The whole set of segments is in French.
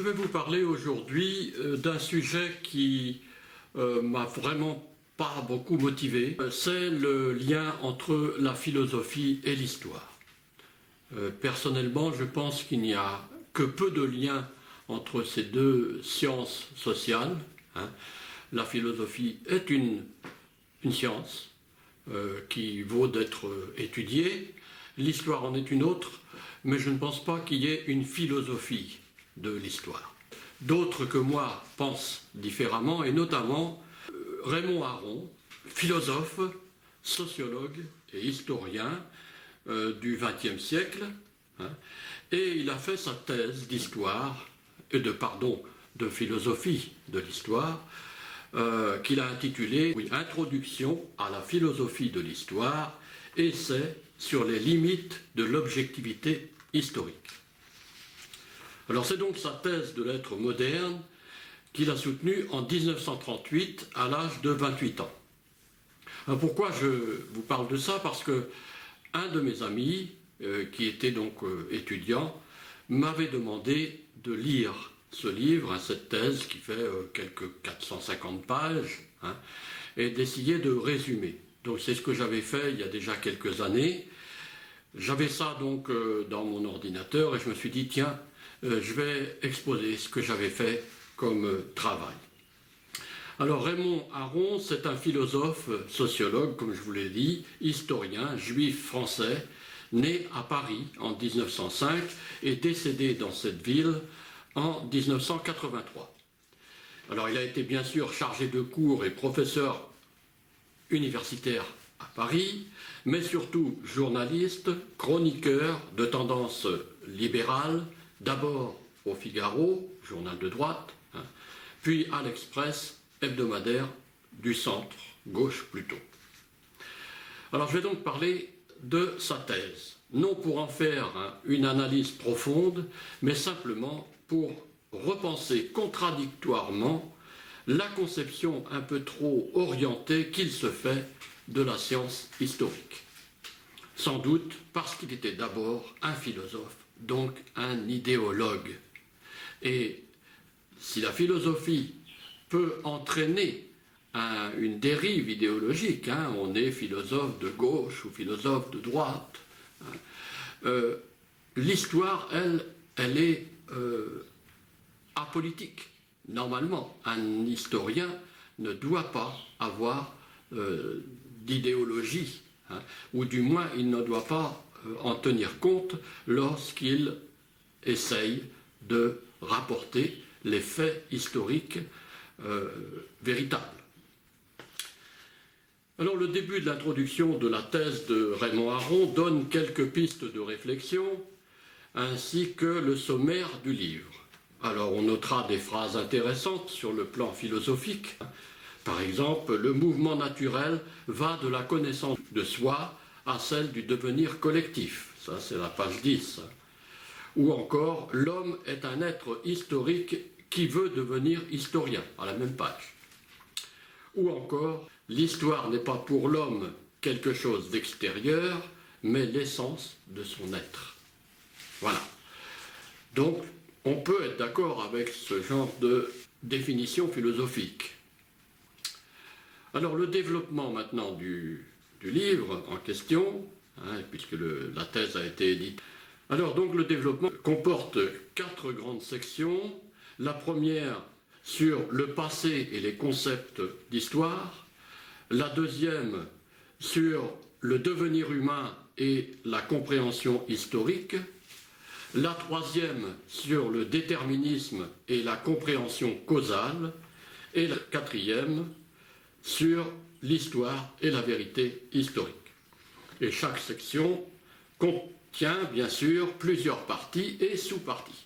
vais vous parler aujourd'hui d'un sujet qui m'a vraiment pas beaucoup motivé. C'est le lien entre la philosophie et l'histoire. Personnellement, je pense qu'il n'y a que peu de lien entre ces deux sciences sociales. La philosophie est une science qui vaut d'être étudiée. L'histoire en est une autre, mais je ne pense pas qu'il y ait une philosophie de l'histoire. D'autres que moi pensent différemment, et notamment Raymond Aron, philosophe, sociologue et historien du XXe siècle, et il a fait sa thèse d'histoire, de philosophie de l'histoire, qu'il a intitulée Introduction à la philosophie de l'histoire, essai sur les limites de l'objectivité historique. Alors c'est donc sa thèse de lettres modernes qu'il a soutenue en 1938 à l'âge de 28 ans. Alors pourquoi je vous parle de ça? Parce que un de mes amis, qui était donc étudiant, m'avait demandé de lire ce livre, cette thèse qui fait quelques 450 pages, et d'essayer de résumer. Donc c'est ce que j'avais fait il y a déjà quelques années. J'avais ça donc dans mon ordinateur et je me suis dit, tiens, je vais exposer ce que j'avais fait comme travail. Alors Raymond Aron, c'est un philosophe, sociologue, comme je vous l'ai dit, historien, juif français, né à Paris en 1905 et décédé dans cette ville en 1983. Alors il a été bien sûr chargé de cours et professeur universitaire à Paris, mais surtout journaliste, chroniqueur de tendance libérale, d'abord au Figaro, journal de droite, puis à l'Express, hebdomadaire du centre, gauche plutôt. Alors je vais donc parler de sa thèse, non pour en faire une analyse profonde, mais simplement pour repenser contradictoirement la conception un peu trop orientée qu'il se fait de la science historique. Sans doute parce qu'il était d'abord un philosophe, donc un idéologue. Et si la philosophie peut entraîner une dérive idéologique, on est philosophe de gauche ou philosophe de droite, l'histoire, elle est apolitique. Normalement, un historien ne doit pas avoir d'idéologie, ou du moins il ne doit pas en tenir compte lorsqu'il essaye de rapporter les faits historiques véritables. Alors le début de l'introduction de la thèse de Raymond Aron donne quelques pistes de réflexion, ainsi que le sommaire du livre. Alors on notera des phrases intéressantes sur le plan philosophique. Par exemple, le mouvement naturel va de la connaissance de soi à celle du devenir collectif. Ça, c'est la page 10. Ou encore, l'homme est un être historique qui veut devenir historien, à la même page. Ou encore, l'histoire n'est pas pour l'homme quelque chose d'extérieur, mais l'essence de son être. Voilà. Donc, on peut être d'accord avec ce genre de définition philosophique. Alors le développement maintenant du livre en question, puisque la thèse a été éditée. Alors donc le développement comporte 4 grandes sections. La première sur le passé et les concepts d'histoire. La deuxième sur le devenir humain et la compréhension historique. La troisième sur le déterminisme et la compréhension causale. Et la quatrième sur l'histoire et la vérité historique. Et chaque section contient bien sûr plusieurs parties et sous-parties.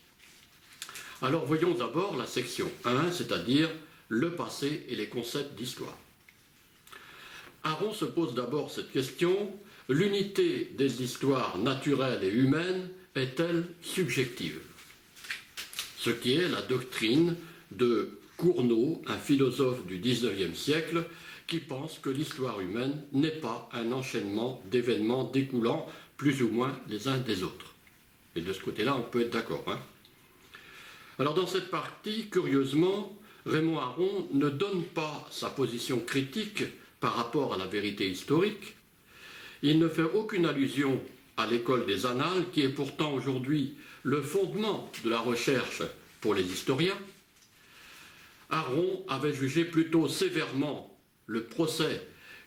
Alors voyons d'abord la section 1, c'est-à-dire le passé et les concepts d'histoire. Aron se pose d'abord cette question: l'unité des histoires naturelles et humaines est-elle subjective? Ce qui est la doctrine de Cournot, un philosophe du XIXe siècle, qui pense que l'histoire humaine n'est pas un enchaînement d'événements découlant plus ou moins les uns des autres. Et de ce côté-là, on peut être d'accord. Alors dans cette partie, curieusement, Raymond Aron ne donne pas sa position critique par rapport à la vérité historique. Il ne fait aucune allusion à l'école des annales, qui est pourtant aujourd'hui le fondement de la recherche pour les historiens. Aron avait jugé plutôt sévèrement le procès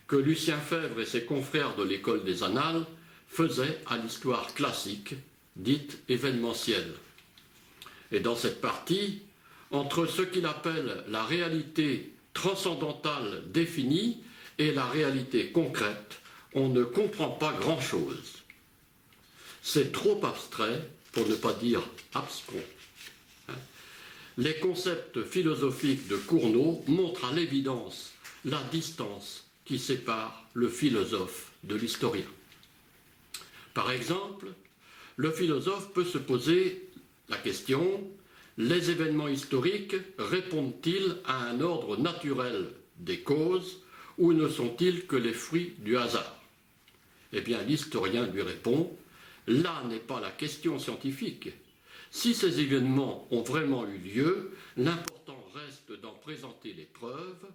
que Lucien Febvre et ses confrères de l'école des annales faisaient à l'histoire classique, dite événementielle. Et dans cette partie, entre ce qu'il appelle la réalité transcendantale définie et la réalité concrète, on ne comprend pas grand-chose. C'est trop abstrait, pour ne pas dire abscon. Les concepts philosophiques de Cournot montrent à l'évidence la distance qui sépare le philosophe de l'historien. Par exemple, le philosophe peut se poser la question: les événements historiques répondent-ils à un ordre naturel des causes ou ne sont-ils que les fruits du hasard? Eh bien, l'historien lui répond: là n'est pas la question scientifique. Si ces événements ont vraiment eu lieu, l'important reste d'en présenter les preuves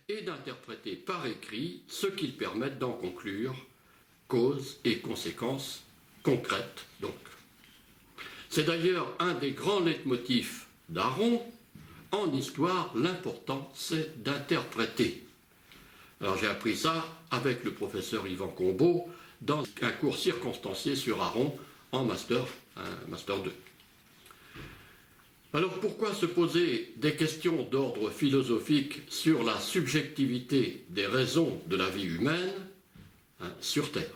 et d'interpréter par écrit ce qu'ils permettent d'en conclure, causes et conséquences concrètes donc. C'est d'ailleurs un des grands leitmotifs d'Aron. En histoire, l'important c'est d'interpréter. Alors j'ai appris ça avec le professeur Yvan Combeau dans un cours circonstancié sur Aron en master 2. Alors pourquoi se poser des questions d'ordre philosophique sur la subjectivité des raisons de la vie humaine sur Terre?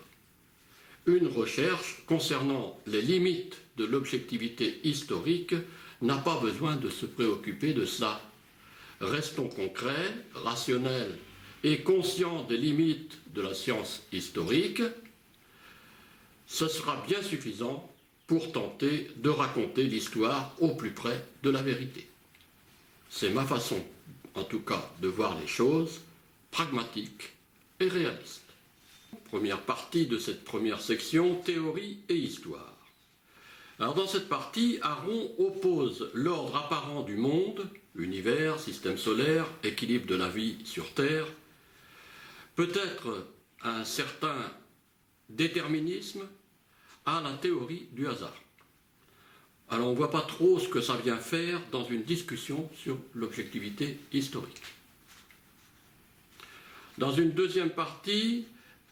Une recherche concernant les limites de l'objectivité historique n'a pas besoin de se préoccuper de cela. Restons concrets, rationnels et conscients des limites de la science historique. Ce sera bien suffisant pour tenter de raconter l'histoire au plus près de la vérité. C'est ma façon, en tout cas, de voir les choses, pragmatique et réaliste. Première partie de cette première section, théorie et histoire. Alors dans cette partie, Aron oppose l'ordre apparent du monde, univers, système solaire, équilibre de la vie sur Terre, peut-être un certain déterminisme, à la théorie du hasard. Alors on ne voit pas trop ce que ça vient faire dans une discussion sur l'objectivité historique. Dans une deuxième partie,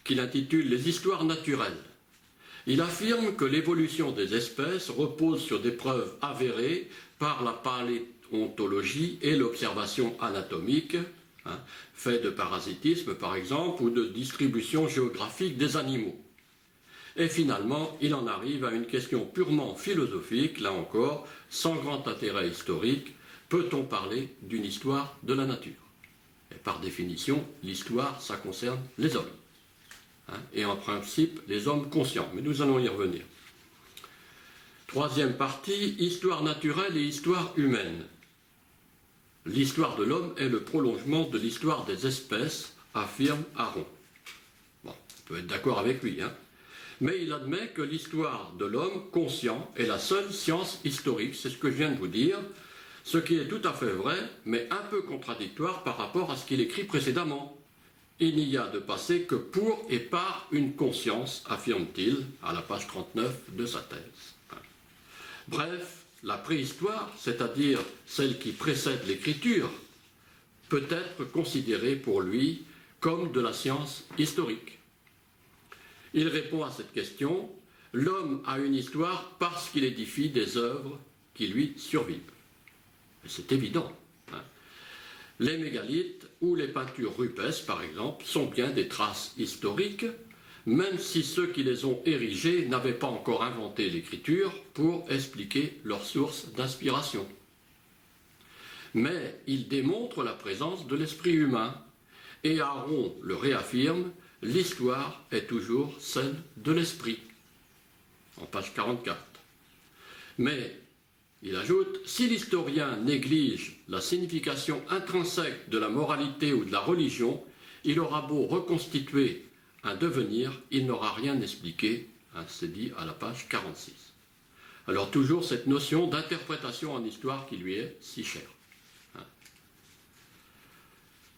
qu'il intitule « Les histoires naturelles », il affirme que l'évolution des espèces repose sur des preuves avérées par la paléontologie et l'observation anatomique, fait de parasitisme par exemple, ou de distribution géographique des animaux. Et finalement, il en arrive à une question purement philosophique, là encore, sans grand intérêt historique. Peut-on parler d'une histoire de la nature? Et par définition, l'histoire, ça concerne les hommes. Et en principe, les hommes conscients. Mais nous allons y revenir. Troisième partie, histoire naturelle et histoire humaine. L'histoire de l'homme est le prolongement de l'histoire des espèces, affirme Aron. Bon, on peut être d'accord avec lui, mais il admet que l'histoire de l'homme conscient est la seule science historique, c'est ce que je viens de vous dire, ce qui est tout à fait vrai, mais un peu contradictoire par rapport à ce qu'il écrit précédemment. Il n'y a de passé que pour et par une conscience, affirme-t-il, à la page 39 de sa thèse. Bref, la préhistoire, c'est-à-dire celle qui précède l'écriture, peut être considérée pour lui comme de la science historique. Il répond à cette question: l'homme a une histoire parce qu'il édifie des œuvres qui lui survivent. C'est évident. Les mégalithes ou les peintures rupestres, par exemple, sont bien des traces historiques, même si ceux qui les ont érigées n'avaient pas encore inventé l'écriture pour expliquer leur source d'inspiration. Mais ils démontrent la présence de l'esprit humain, et Aron le réaffirme: l'histoire est toujours celle de l'esprit, en page 44. Mais, il ajoute, si l'historien néglige la signification intrinsèque de la moralité ou de la religion, il aura beau reconstituer un devenir, il n'aura rien expliqué, c'est dit à la page 46. Alors toujours cette notion d'interprétation en histoire qui lui est si chère.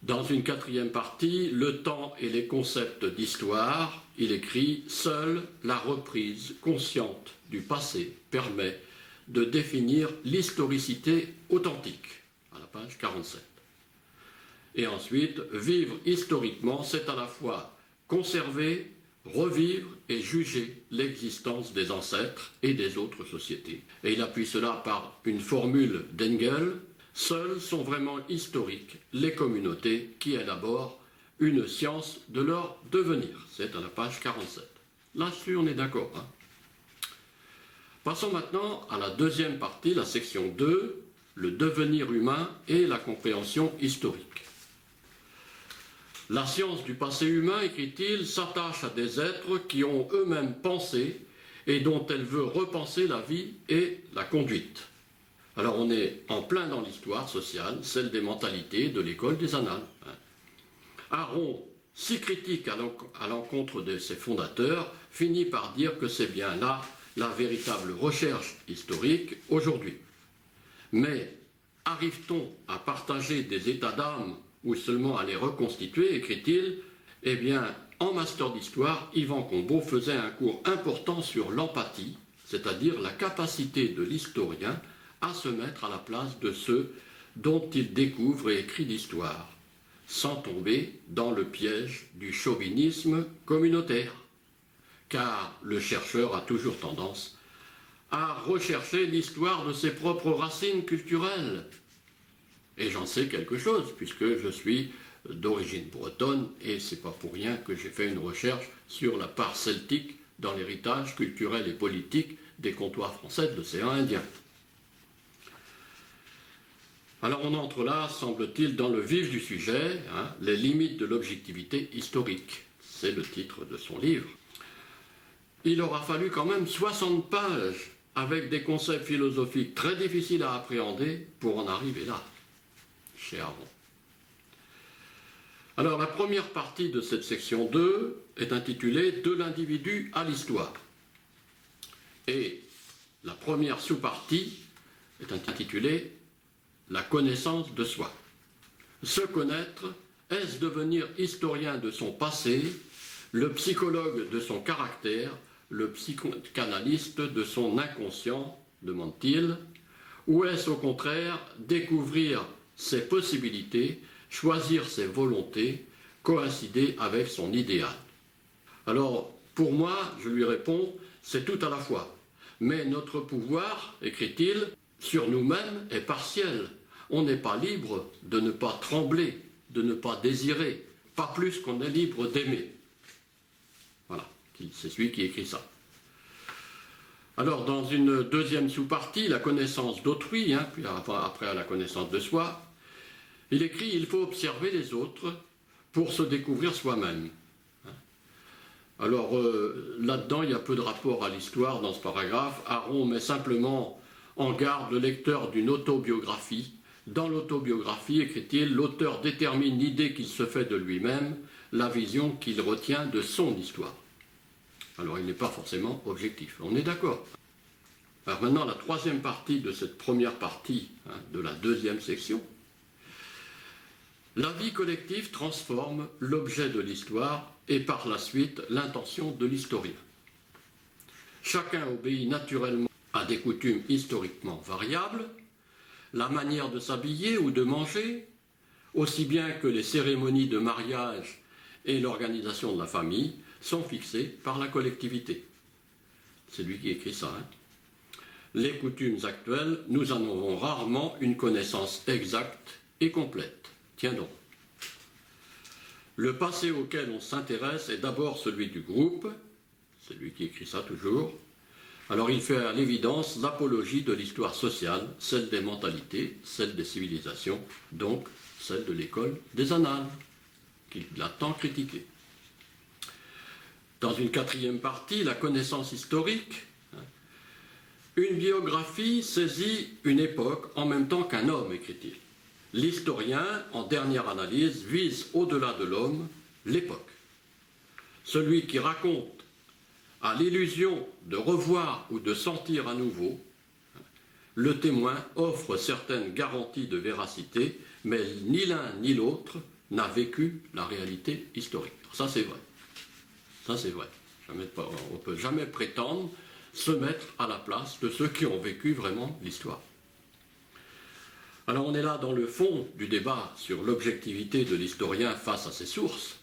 Dans une quatrième partie, le temps et les concepts d'histoire, il écrit « Seule la reprise consciente du passé permet de définir l'historicité authentique », à la page 47. Et ensuite, vivre historiquement, c'est à la fois conserver, revivre et juger l'existence des ancêtres et des autres sociétés. Et il appuie cela par une formule d'Engels. Seules sont vraiment historiques les communautés qui élaborent une science de leur devenir. C'est à la page 47. Là-dessus, on est d'accord. Passons maintenant à la deuxième partie, la section 2, le devenir humain et la compréhension historique. La science du passé humain, écrit-il, s'attache à des êtres qui ont eux-mêmes pensé et dont elle veut repenser la vie et la conduite. Alors on est en plein dans l'histoire sociale, celle des mentalités de l'école des annales. Aron, si critique à l'encontre de ses fondateurs, finit par dire que c'est bien là la véritable recherche historique aujourd'hui. Mais arrive-t-on à partager des états d'âme ou seulement à les reconstituer, écrit-il? Eh bien, en master d'histoire, Yvan Combeau faisait un cours important sur l'empathie, c'est-à-dire la capacité de l'historien à se mettre à la place de ceux dont il découvre et écrit l'histoire, sans tomber dans le piège du chauvinisme communautaire, car le chercheur a toujours tendance à rechercher l'histoire de ses propres racines culturelles. Et j'en sais quelque chose, puisque je suis d'origine bretonne, et c'est pas pour rien que j'ai fait une recherche sur la part celtique dans l'héritage culturel et politique des comptoirs français de l'océan Indien. Alors on entre là, semble-t-il, dans le vif du sujet, les limites de l'objectivité historique. C'est le titre de son livre. Il aura fallu quand même 60 pages avec des concepts philosophiques très difficiles à appréhender pour en arriver là, chez Aron. Alors la première partie de cette section 2 est intitulée « De l'individu à l'histoire ». Et la première sous-partie est intitulée « La connaissance de soi ». Se connaître, est-ce devenir historien de son passé, le psychologue de son caractère, le psychanalyste de son inconscient, demande-t-il, ou est-ce au contraire découvrir ses possibilités, choisir ses volontés, coïncider avec son idéal? Alors, pour moi, je lui réponds, c'est tout à la fois. Mais notre pouvoir, écrit-il, sur nous-mêmes est partiel. On n'est pas libre de ne pas trembler, de ne pas désirer, pas plus qu'on est libre d'aimer. Voilà, c'est celui qui écrit ça. Alors, dans une deuxième sous-partie, la connaissance d'autrui, puis après la connaissance de soi, il écrit « Il faut observer les autres pour se découvrir soi-même ». Alors, là-dedans, il y a peu de rapport à l'histoire dans ce paragraphe. Aron met simplement en garde le lecteur d'une autobiographie. Dans l'autobiographie, écrit-il, l'auteur détermine l'idée qu'il se fait de lui-même, la vision qu'il retient de son histoire. Alors, il n'est pas forcément objectif. On est d'accord. Alors maintenant, la troisième partie de cette première partie, de la deuxième section. La vie collective transforme l'objet de l'histoire et par la suite l'intention de l'historien. Chacun obéit naturellement à des coutumes historiquement variables, la manière de s'habiller ou de manger, aussi bien que les cérémonies de mariage et l'organisation de la famille, sont fixées par la collectivité. C'est lui qui écrit ça. Les coutumes actuelles, nous en avons rarement une connaissance exacte et complète. Tiens donc. Le passé auquel on s'intéresse est d'abord celui du groupe, c'est lui qui écrit ça toujours. Alors il fait à l'évidence l'apologie de l'histoire sociale, celle des mentalités, celle des civilisations, donc celle de l'école des annales, qu'il a tant critiquée. Dans une quatrième partie, la connaissance historique, une biographie saisit une époque en même temps qu'un homme, écrit-il. L'historien, en dernière analyse, vise au-delà de l'homme l'époque. Celui qui raconte à l'illusion de revoir ou de sentir à nouveau, le témoin offre certaines garanties de véracité, mais ni l'un ni l'autre n'a vécu la réalité historique. Ça c'est vrai. Ça c'est vrai. On ne peut jamais prétendre se mettre à la place de ceux qui ont vécu vraiment l'histoire. Alors on est là dans le fond du débat sur l'objectivité de l'historien face à ses sources.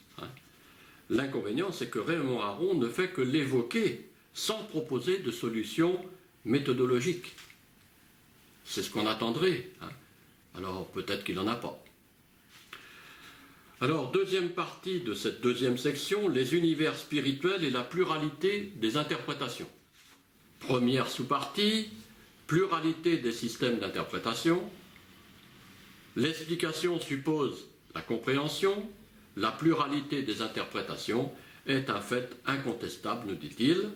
L'inconvénient, c'est que Raymond Aron ne fait que l'évoquer sans proposer de solution méthodologique. C'est ce qu'on attendrait. Alors peut-être qu'il n'en a pas. Alors, deuxième partie de cette deuxième section, les univers spirituels et la pluralité des interprétations. Première sous-partie, pluralité des systèmes d'interprétation. L'explication suppose la compréhension. La pluralité des interprétations est un fait incontestable, nous dit-il.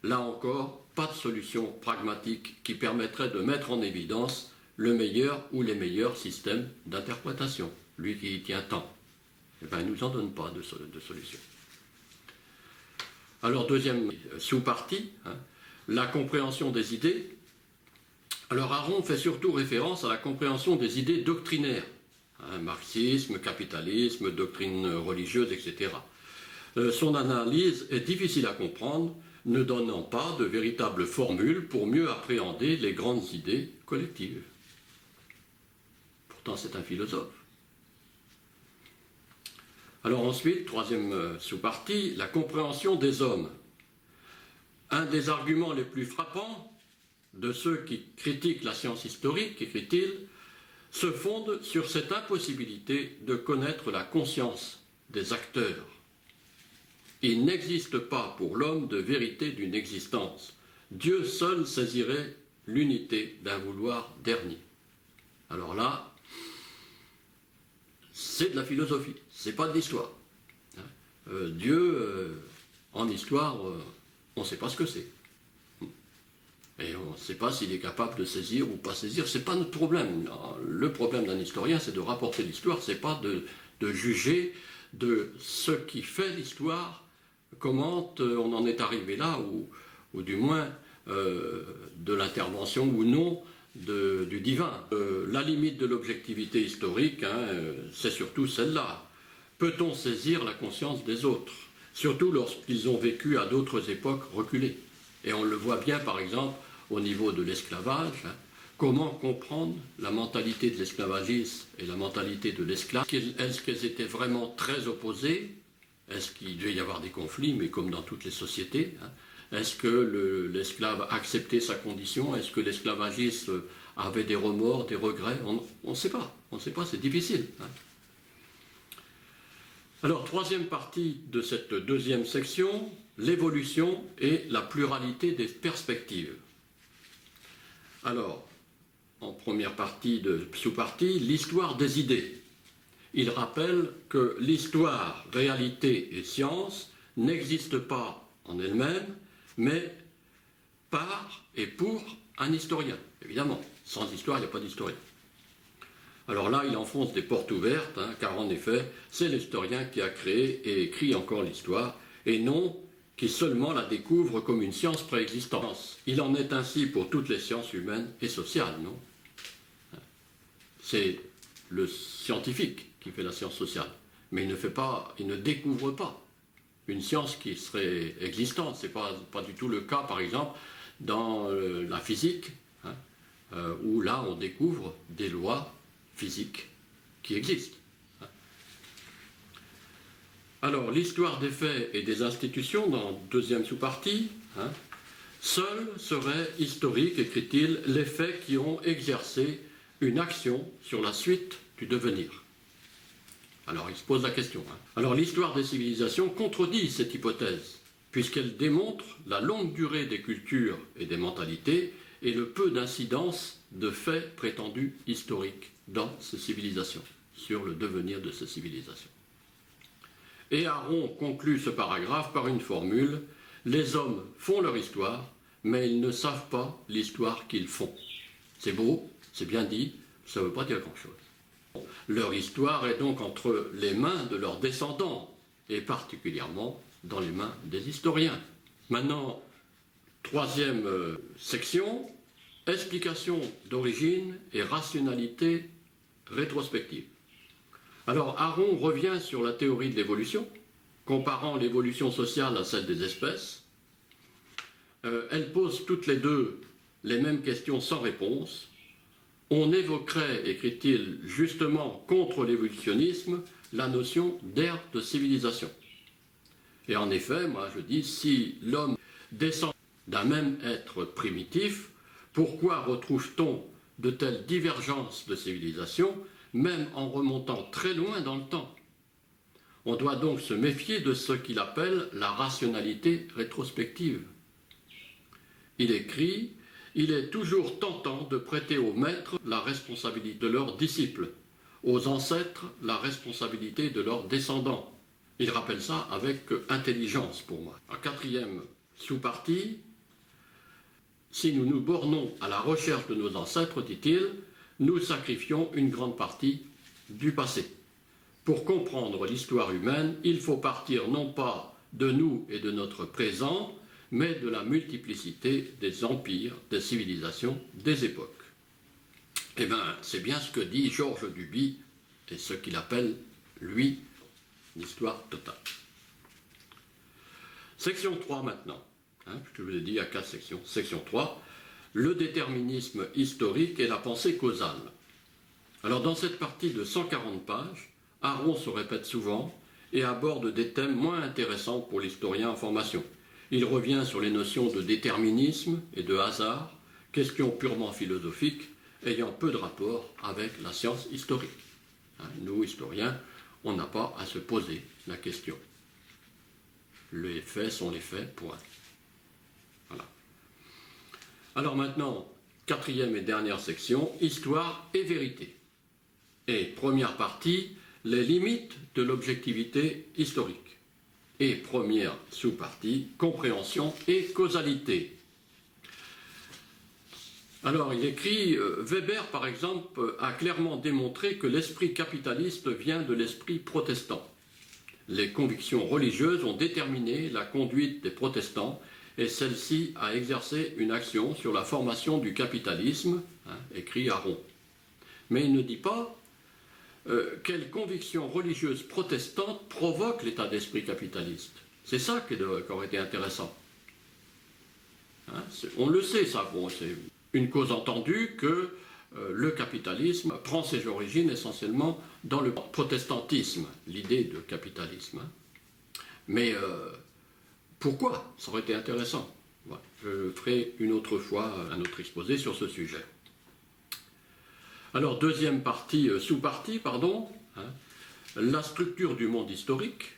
Là encore, pas de solution pragmatique qui permettrait de mettre en évidence le meilleur ou les meilleurs systèmes d'interprétation. Lui qui y tient tant. Eh bien, il ne nous en donne pas de solution. Alors, deuxième sous-partie, la compréhension des idées. Alors, Aron fait surtout référence à la compréhension des idées doctrinaires. Marxisme, capitalisme, doctrine religieuse, etc. Son analyse est difficile à comprendre, ne donnant pas de véritable formule pour mieux appréhender les grandes idées collectives. Pourtant, c'est un philosophe. Alors ensuite, troisième sous-partie, la compréhension des hommes. Un des arguments les plus frappants de ceux qui critiquent la science historique, écrit-il, se fonde sur cette impossibilité de connaître la conscience des acteurs. Il n'existe pas pour l'homme de vérité d'une existence. Dieu seul saisirait l'unité d'un vouloir dernier. Alors là, c'est de la philosophie, c'est pas de l'histoire. Dieu, en histoire, on ne sait pas ce que c'est. Et on ne sait pas s'il est capable de saisir ou pas saisir, c'est pas notre problème. Le problème d'un historien, c'est de rapporter l'histoire, c'est pas de juger de ce qui fait l'histoire, comment on en est arrivé là, ou du moins de l'intervention ou non du divin. La limite de l'objectivité historique, c'est surtout celle-là. Peut-on saisir la conscience des autres, surtout lorsqu'ils ont vécu à d'autres époques reculées? Et on le voit bien, par exemple, au niveau de l'esclavage. Comment comprendre la mentalité de l'esclavagisme et la mentalité de l'esclave? Est-ce qu'elles étaient vraiment très opposées? Est-ce qu'il devait y avoir des conflits, mais comme dans toutes les sociétés? Est-ce que l'esclave acceptait sa condition? Est-ce que l'esclavagiste avait des remords, des regrets? On ne sait pas. On ne sait pas, c'est difficile. Alors, troisième partie de cette deuxième section, l'évolution et la pluralité des perspectives. Alors, en première partie de sous-partie, l'histoire des idées. Il rappelle que l'histoire, réalité et science n'existent pas en elles-mêmes, mais par et pour un historien. Évidemment, sans histoire, il n'y a pas d'historien. Alors là, il enfonce des portes ouvertes, car en effet, c'est l'historien qui a créé et écrit encore l'histoire, et non qui seulement la découvre comme une science préexistante. Il en est ainsi pour toutes les sciences humaines et sociales, non? C'est le scientifique qui fait la science sociale, mais il ne découvre pas une science qui serait existante. Ce n'est pas du tout le cas, par exemple, dans la physique, où là, on découvre des lois physiques qui existent. Alors, l'histoire des faits et des institutions, dans la deuxième sous-partie, seul serait historique, écrit-il, les faits qui ont exercé une action sur la suite du devenir. Alors, il se pose la question. Alors, l'histoire des civilisations contredit cette hypothèse, puisqu'elle démontre la longue durée des cultures et des mentalités et le peu d'incidence de faits prétendus historiques dans ces civilisations, sur le devenir de ces civilisations. Et Aron conclut ce paragraphe par une formule: les hommes font leur histoire, mais ils ne savent pas l'histoire qu'ils font. C'est beau, c'est bien dit, ça ne veut pas dire grand-chose. Leur histoire est donc entre les mains de leurs descendants, et particulièrement dans les mains des historiens. Maintenant, troisième section, explication d'origine et rationalité rétrospective. Alors Aron revient sur la théorie de l'évolution, comparant l'évolution sociale à celle des espèces. Elles posent toutes les deux les mêmes questions sans réponse. On évoquerait, écrit-il, justement contre l'évolutionnisme, la notion d'ère de civilisation. Et en effet, moi je dis, si l'homme descend d'un même être primitif, pourquoi retrouve-t-on de telles divergences de civilisation, même en remontant très loin dans le temps? On doit donc se méfier de ce qu'il appelle la rationalité rétrospective. Il écrit « Il est toujours tentant de prêter aux maîtres la responsabilité de leurs disciples, aux ancêtres la responsabilité de leurs descendants. » Il rappelle ça avec intelligence pour moi. En quatrième sous-partie, si nous nous bornons à la recherche de nos ancêtres, dit-il, nous sacrifions une grande partie du passé. Pour comprendre l'histoire humaine, il faut partir non pas de nous et de notre présent, mais de la multiplicité des empires, des civilisations, des époques. Eh bien, c'est bien ce que dit Georges Duby et ce qu'il appelle, lui, l'histoire totale. Section 3 maintenant. Je vous l'ai dit, il y a 4 sections. Section 3, le déterminisme historique et la pensée causale. Alors dans cette partie de 140 pages, Aron se répète souvent et aborde des thèmes moins intéressants pour l'historien en formation. Il revient sur les notions de déterminisme et de hasard, questions purement philosophiques ayant peu de rapport avec la science historique. Nous, historiens, on n'a pas à se poser la question. Les faits sont les faits, point. Voilà. Alors maintenant, quatrième et dernière section, histoire et vérité. Et première partie, les limites de l'objectivité historique. Et première sous-partie, compréhension et causalité. Alors il écrit, Weber par exemple a clairement démontré que l'esprit capitaliste vient de l'esprit protestant. Les convictions religieuses ont déterminé la conduite des protestants et celle-ci a exercé une action sur la formation du capitalisme, écrit Aron. Mais il ne dit pas quelle conviction religieuse protestante provoque l'état d'esprit capitaliste. C'est ça qui aurait été intéressant. On le sait, ça. Bon, c'est une cause entendue que le capitalisme prend ses origines essentiellement dans le protestantisme, l'idée de capitalisme. Mais pourquoi? Ça aurait été intéressant. Voilà. Je ferai une autre fois un autre exposé sur ce sujet. Alors, deuxième partie, sous-partie, pardon, la structure du monde historique.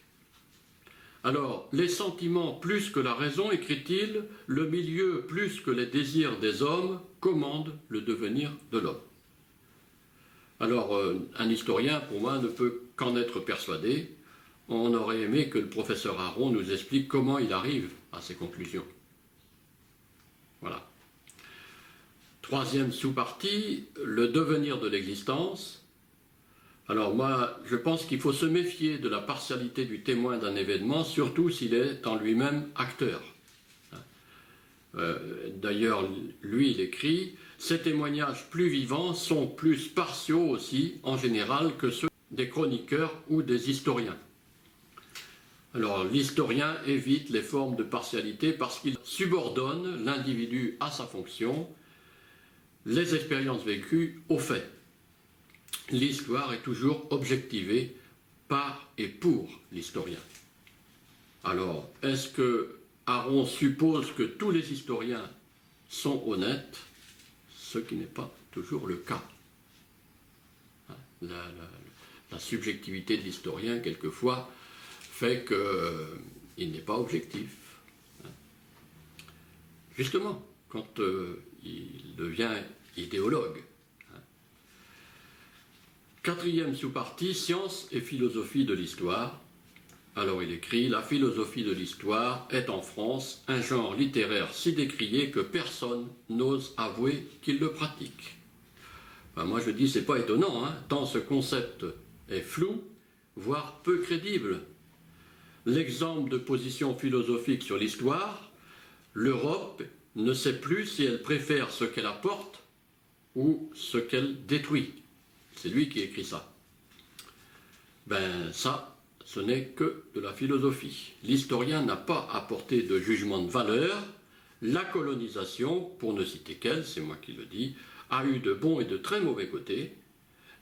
Alors, les sentiments plus que la raison, écrit-il, le milieu plus que les désirs des hommes commandent le devenir de l'homme. Alors, un historien, pour moi, ne peut qu'en être persuadé. On aurait aimé que le professeur Aron nous explique comment il arrive à ces conclusions. Voilà. Troisième sous-partie, le devenir de l'existence. Alors moi, je pense qu'il faut se méfier de la partialité du témoin d'un événement, surtout s'il est en lui-même acteur. D'ailleurs, lui, il écrit « Ces témoignages plus vivants sont plus partiaux aussi, en général, que ceux des chroniqueurs ou des historiens. » Alors, l'historien évite les formes de partialité parce qu'il subordonne l'individu à sa fonction, les expériences vécues aux faits. L'histoire est toujours objectivée par et pour l'historien. Alors, est-ce que Aron suppose que tous les historiens sont honnêtes, ce qui n'est pas toujours le cas? La subjectivité de l'historien, quelquefois, fait qu'il n'est pas objectif. Justement, quand il devient idéologue. Quatrième sous-partie, science et philosophie de l'histoire. Alors il écrit, la philosophie de l'histoire est en France un genre littéraire si décrié que personne n'ose avouer qu'il le pratique. Ben moi je dis, c'est pas étonnant, tant ce concept est flou, voire peu crédible. L'exemple de position philosophique sur l'histoire L'Europe ne sait plus si elle préfère ce qu'elle apporte ou ce qu'elle détruit. C'est lui qui écrit ça. Ben ça, ce n'est que de la philosophie. L'historien n'a pas apporté de jugement de valeur. La colonisation, pour ne citer qu'elle, c'est moi qui le dis, a eu de bons et de très mauvais côtés.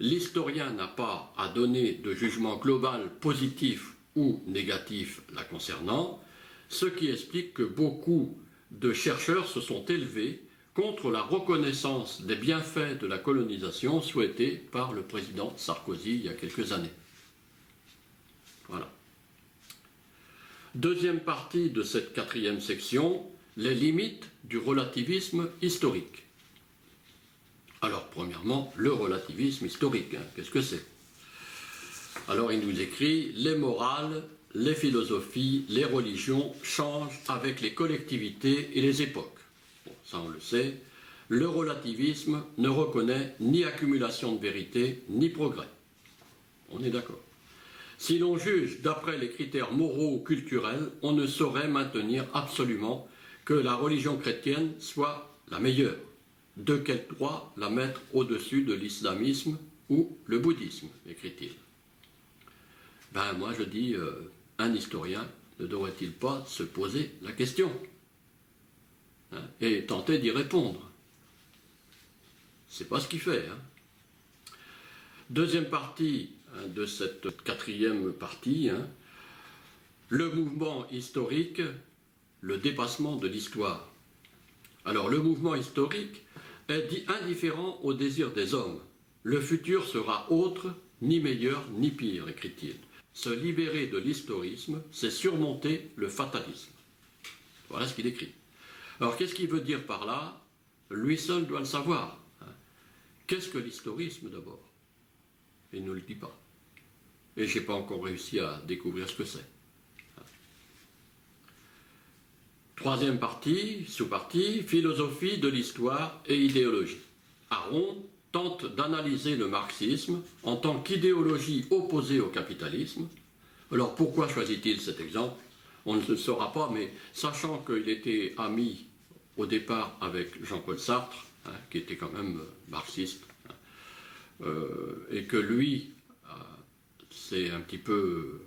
L'historien n'a pas à donner de jugement global positif ou négatif la concernant, ce qui explique que beaucoup de chercheurs se sont élevés contre la reconnaissance des bienfaits de la colonisation souhaitée par le président Sarkozy il y a quelques années. Voilà. Deuxième partie de cette quatrième section, les limites du relativisme historique. Alors, premièrement, le relativisme historique, hein, qu'est-ce que c'est? Alors, il nous écrit « Les morales, les philosophies, les religions changent avec les collectivités et les époques. » Bon, ça on le sait. Le relativisme ne reconnaît ni accumulation de vérité, ni progrès. On est d'accord. Si l'on juge d'après les critères moraux ou culturels, on ne saurait maintenir absolument que la religion chrétienne soit la meilleure. De quel droit la mettre au-dessus de l'islamisme ou le bouddhisme, écrit-il. Ben moi je dis, un historien ne devrait-il pas se poser la question, hein, et tenter d'y répondre? C'est pas ce qu'il fait. Hein. Deuxième partie de cette quatrième partie, hein, le mouvement historique, le dépassement de l'histoire. Alors le mouvement historique est indifférent au désir des hommes. Le futur sera autre, ni meilleur, ni pire, écrit-il. Se libérer de l'historisme, c'est surmonter le fatalisme. Voilà ce qu'il écrit. Alors qu'est-ce qu'il veut dire par là? Lui seul doit le savoir. Qu'est-ce que l'historisme d'abord? Il ne le dit pas. Et je n'ai pas encore réussi à découvrir ce que c'est. Troisième partie, sous-partie, philosophie de l'histoire et idéologie. Aron tente d'analyser le marxisme en tant qu'idéologie opposée au capitalisme. Alors pourquoi choisit-il cet exemple? On ne le saura pas, mais sachant qu'il était ami au départ avec Jean-Paul Sartre, hein, qui était quand même marxiste, hein, et que lui s'est un petit peu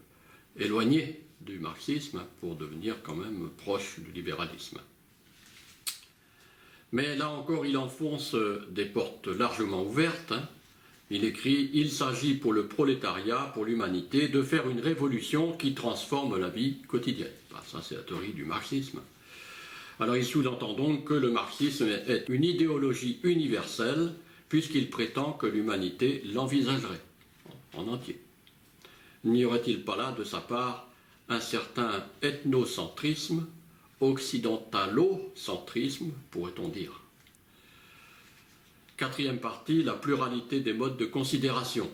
éloigné du marxisme pour devenir quand même proche du libéralisme. Mais là encore, il enfonce des portes largement ouvertes. Hein. Il écrit « Il s'agit pour le prolétariat, pour l'humanité, de faire une révolution qui transforme la vie quotidienne. » Ça, c'est la théorie du marxisme. Alors, il sous-entend donc que le marxisme est une idéologie universelle, puisqu'il prétend que l'humanité l'envisagerait en entier. N'y aurait-il pas là, de sa part, un certain ethnocentrisme, occidentalocentrisme, pourrait-on dire? Quatrième partie, la pluralité des modes de considération.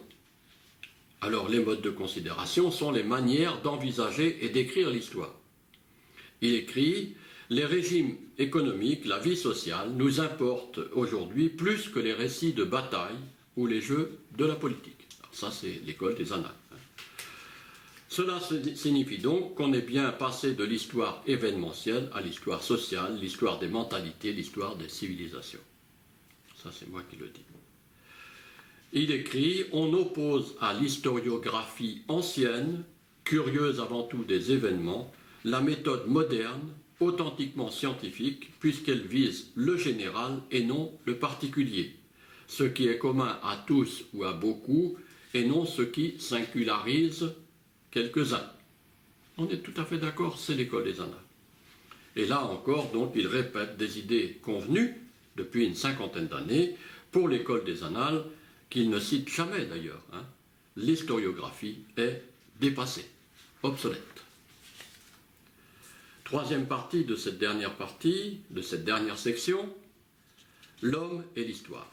Alors, les modes de considération sont les manières d'envisager et d'écrire l'histoire. Il écrit « Les régimes économiques, la vie sociale, nous importent aujourd'hui plus que les récits de bataille ou les jeux de la politique. » Alors ça, c'est l'école des annales. Cela signifie donc qu'on est bien passé de l'histoire événementielle à l'histoire sociale, l'histoire des mentalités, l'histoire des civilisations. Ça, c'est moi qui le dis. Il écrit « On oppose à l'historiographie ancienne, curieuse avant tout des événements, la méthode moderne, authentiquement scientifique, puisqu'elle vise le général et non le particulier, ce qui est commun à tous ou à beaucoup, et non ce qui singularise quelques-uns. » On est tout à fait d'accord, c'est l'école des annales. Et là encore, donc, il répète des idées convenues depuis une cinquantaine d'années pour l'école des annales, qu'il ne cite jamais d'ailleurs. Hein. L'historiographie est dépassée, obsolète. Troisième partie, de cette dernière section, l'homme et l'histoire.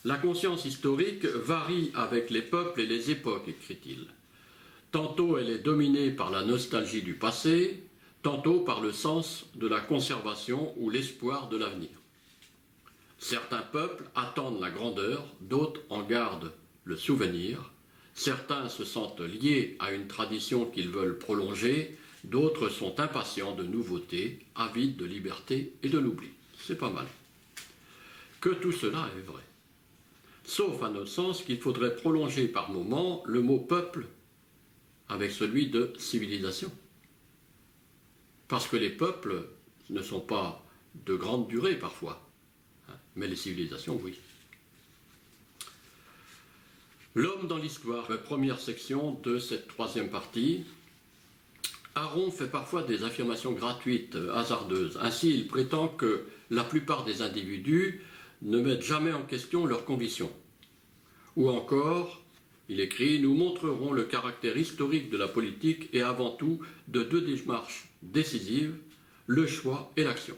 La conscience historique varie avec les peuples et les époques, écrit-il. Tantôt elle est dominée par la nostalgie du passé, tantôt par le sens de la conservation ou l'espoir de l'avenir. Certains peuples attendent la grandeur, d'autres en gardent le souvenir. Certains se sentent liés à une tradition qu'ils veulent prolonger, D'autres sont impatients de nouveautés, avides de liberté et de l'oubli. C'est pas mal. Que tout cela est vrai. Sauf à notre sens qu'il faudrait prolonger par moments le mot peuple avec celui de civilisation. Parce que les peuples ne sont pas de grande durée parfois, mais les civilisations, oui. L'homme dans l'histoire, la première section de cette troisième partie. Aron fait parfois des affirmations gratuites, hasardeuses. Ainsi, il prétend que la plupart des individus ne mettent jamais en question leurs convictions. Ou encore, il écrit « Nous montrerons le caractère historique de la politique et avant tout de deux démarches décisives, le choix et l'action. »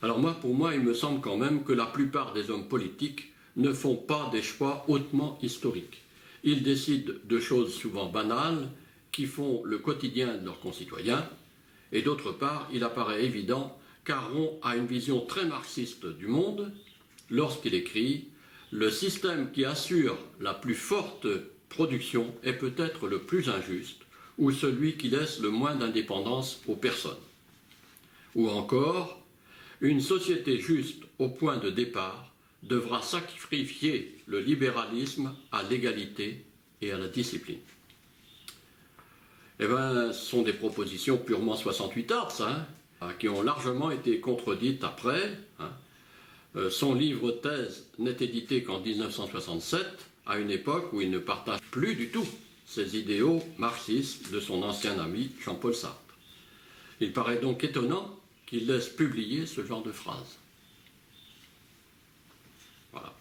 Alors pour moi, il me semble quand même que la plupart des hommes politiques ne font pas des choix hautement historiques. Ils décident de choses souvent banales qui font le quotidien de leurs concitoyens. Et d'autre part, il apparaît évident qu'Aron a une vision très marxiste du monde lorsqu'il écrit « Le système qui assure la plus forte production est peut-être le plus injuste ou celui qui laisse le moins d'indépendance aux personnes. » Ou encore « Une société juste au point de départ devra sacrifier le libéralisme à l'égalité et à la discipline. » Eh bien, ce sont des propositions purement 68ards, qui ont largement été contredites après. Son livre thèse n'est édité qu'en 1967, à une époque où il ne partage plus du tout ces idéaux marxistes de son ancien ami Jean-Paul Sartre. Il paraît donc étonnant qu'il laisse publier ce genre de phrases. Voilà.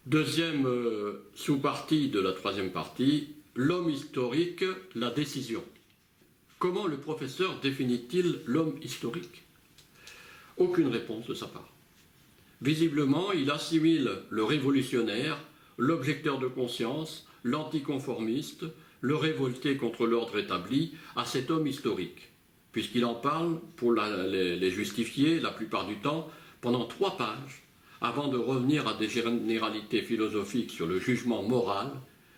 Deuxième sous-partie de la troisième partie, l'homme historique, la décision. Comment le professeur définit-il l'homme historique? Aucune réponse de sa part. Visiblement, il assimile le révolutionnaire, l'objecteur de conscience, l'anticonformiste, le révolté contre l'ordre établi à cet homme historique, puisqu'il en parle, pour les justifier la plupart du temps, pendant 3 pages, avant de revenir à des généralités philosophiques sur le jugement moral,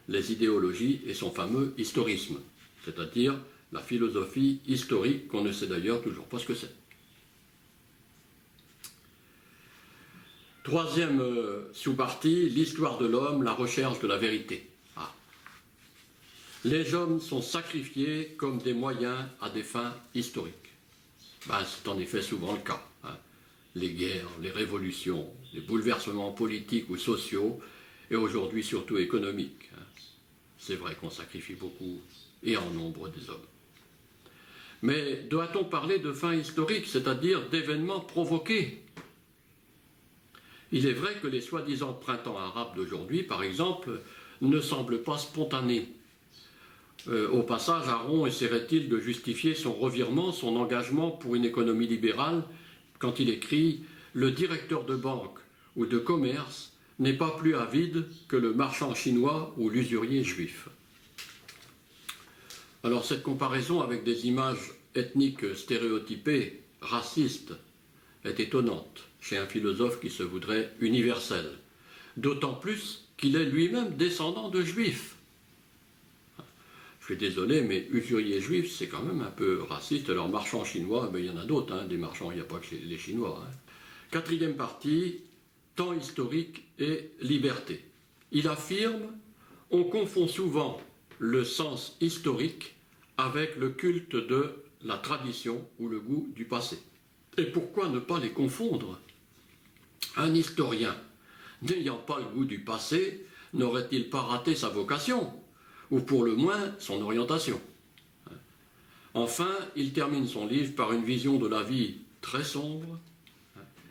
les idéologies et son fameux historisme, c'est-à-dire la philosophie historique qu'on ne sait d'ailleurs toujours pas ce que c'est. Troisième sous-partie, l'histoire de l'homme, la recherche de la vérité. Les hommes sont sacrifiés comme des moyens à des fins historiques. C'est en effet souvent le cas. Les guerres, les révolutions, les bouleversements politiques ou sociaux, et aujourd'hui surtout économiques. C'est vrai qu'on sacrifie beaucoup, et en nombre, des hommes. Mais doit-on parler de fins historiques, c'est-à-dire d'événements provoqués? Il est vrai que les soi-disant printemps arabes d'aujourd'hui, par exemple, ne semblent pas spontanés. Au passage, Aron essaierait-il de justifier son revirement, son engagement pour une économie libérale, quand il écrit « Le directeur de banque ou de commerce n'est pas plus avide que le marchand chinois ou l'usurier juif. » Alors cette comparaison avec des images ethniques stéréotypées, racistes, est étonnante chez un philosophe qui se voudrait universel, d'autant plus qu'il est lui-même descendant de juifs. Je suis désolé, mais usurier juif, c'est quand même un peu raciste. Alors marchand chinois, il y en a d'autres, des marchands, il n'y a pas que les Chinois. Quatrième partie, temps historique et liberté. Il affirme, on confond souvent le sens historique avec le culte de la tradition ou le goût du passé. Et pourquoi ne pas les confondre? Un historien, n'ayant pas le goût du passé, n'aurait-il pas raté sa vocation, ou pour le moins son orientation? Enfin, il termine son livre par une vision de la vie très sombre.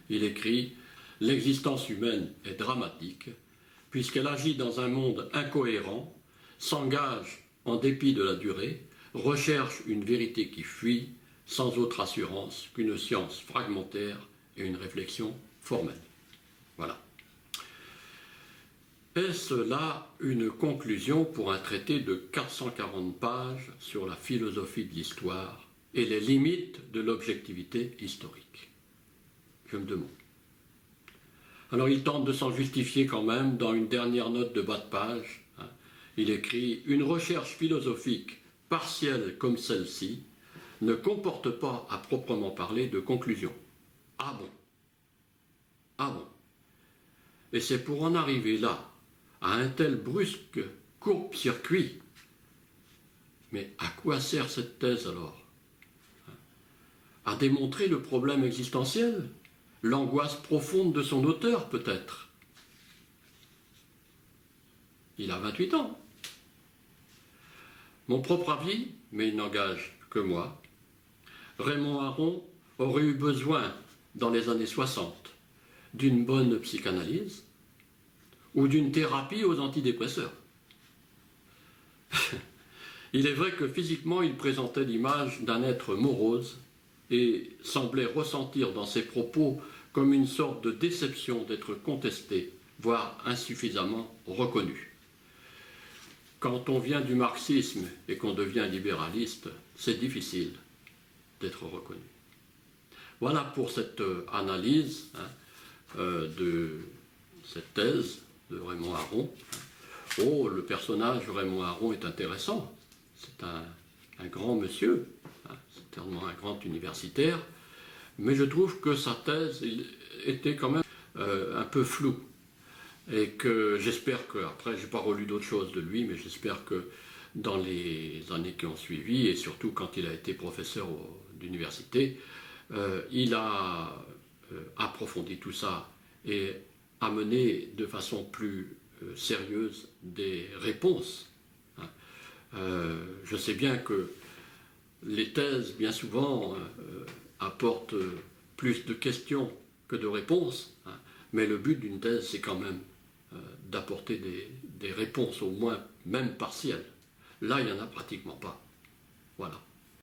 Il écrit « L'existence humaine est dramatique, puisqu'elle agit dans un monde incohérent, s'engage en dépit de la durée, recherche une vérité qui fuit, sans autre assurance qu'une science fragmentaire et une réflexion formelle. » Voilà. Est-ce là une conclusion pour un traité de 440 pages sur la philosophie de l'histoire et les limites de l'objectivité historique? Je me demande. Alors il tente de s'en justifier quand même dans une dernière note de bas de page. Il écrit « Une recherche philosophique partielle comme celle-ci ne comporte pas à proprement parler de conclusion. » Ah bon? Ah bon? Et c'est pour en arriver là, à un tel brusque court-circuit. Mais à quoi sert cette thèse alors? À démontrer le problème existentiel, l'angoisse profonde de son auteur peut-être. Il a 28 ans. Mon propre avis, mais il n'engage que moi, Raymond Aron aurait eu besoin, dans les années 60, d'une bonne psychanalyse ou d'une thérapie aux antidépresseurs. Il est vrai que physiquement, il présentait l'image d'un être morose et semblait ressentir dans ses propos comme une sorte de déception d'être contesté, voire insuffisamment reconnu. Quand on vient du marxisme et qu'on devient libéraliste, c'est difficile d'être reconnu. Voilà pour cette analyse de cette thèse de Raymond Aron. Oh, le personnage de Raymond Aron est intéressant. C'est un grand monsieur, certainement un grand universitaire, mais je trouve que sa thèse était quand même un peu floue. Et que j'espère que, après, je n'ai pas relu d'autres choses de lui, mais j'espère que dans les années qui ont suivi, et surtout quand il a été professeur d'université, il a approfondi tout ça et amené de façon plus sérieuse des réponses. Je sais bien que les thèses, bien souvent, apportent plus de questions que de réponses, mais le but d'une thèse, c'est quand même d'apporter des réponses, au moins même partielles. Là, il n'y en a pratiquement pas. Voilà.